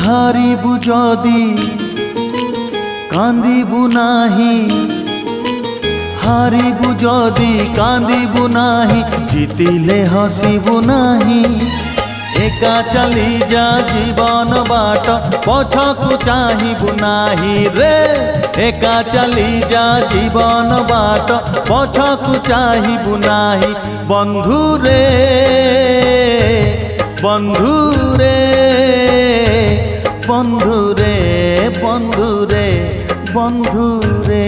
হারিবু যদি কান্দিবু নাহি, হারিবু যদি কান্দিবু নাহি, জিতিলে হসিবু নাহি। একা চালি যা জীবন বাট, পছকু চাহিবু নাহি রে। একা চালি যা জীবন বাট, পছকু চাহিবু নাহি। বন্ধু রে বন্ধু রে বন্ধু রে বন্ধু রে বন্ধু রে।